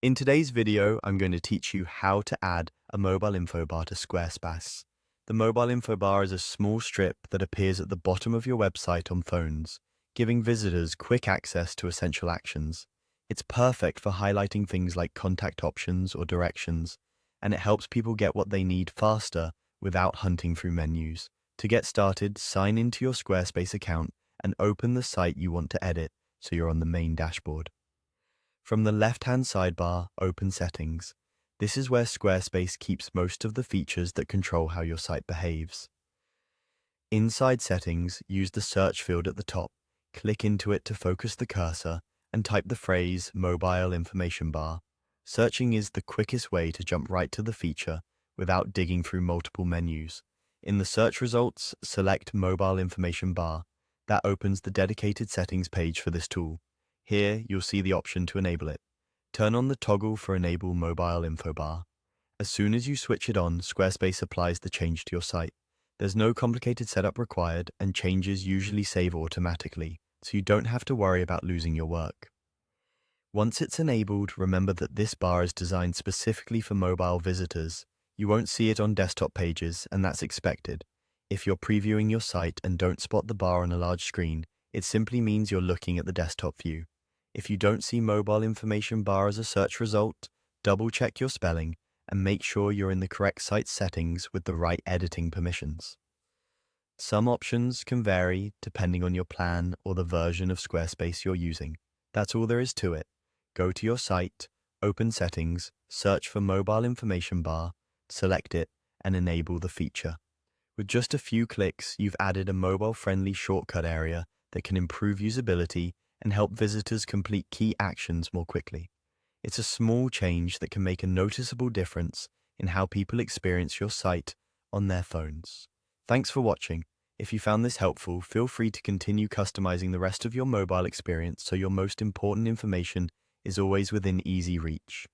In today's video, I'm going to teach you how to add a mobile info bar to Squarespace. The mobile info bar is a small strip that appears at the bottom of your website on phones, giving visitors quick access to essential actions. It's perfect for highlighting things like contact options or directions, and it helps people get what they need faster without hunting through menus. To get started, sign into your Squarespace account and open the site you want to edit so you're on the main dashboard. From the left-hand sidebar, open Settings. This is where Squarespace keeps most of the features that control how your site behaves. Inside Settings, use the search field at the top. Click into it to focus the cursor and type the phrase Mobile Information Bar. Searching is the quickest way to jump right to the feature without digging through multiple menus. In the search results, select Mobile Information Bar. That opens the dedicated settings page for this tool. Here, you'll see the option to enable it. Turn on the toggle for Enable Mobile Info Bar. As soon as you switch it on, Squarespace applies the change to your site. There's no complicated setup required, and changes usually save automatically, so you don't have to worry about losing your work. Once it's enabled, remember that this bar is designed specifically for mobile visitors. You won't see it on desktop pages, and that's expected. If you're previewing your site and don't spot the bar on a large screen, it simply means you're looking at the desktop view. If you don't see Mobile Information Bar as a search result, double-check your spelling and make sure you're in the correct site settings with the right editing permissions. Some options can vary depending on your plan or the version of Squarespace you're using. That's all there is to it. Go to your site, open Settings, search for Mobile Information Bar, select it, and enable the feature. With just a few clicks, you've added a mobile-friendly shortcut area that can improve usability and help visitors complete key actions more quickly. It's a small change that can make a noticeable difference in how people experience your site on their phones. Thanks for watching. If you found this helpful, feel free to continue customizing the rest of your mobile experience so your most important information is always within easy reach.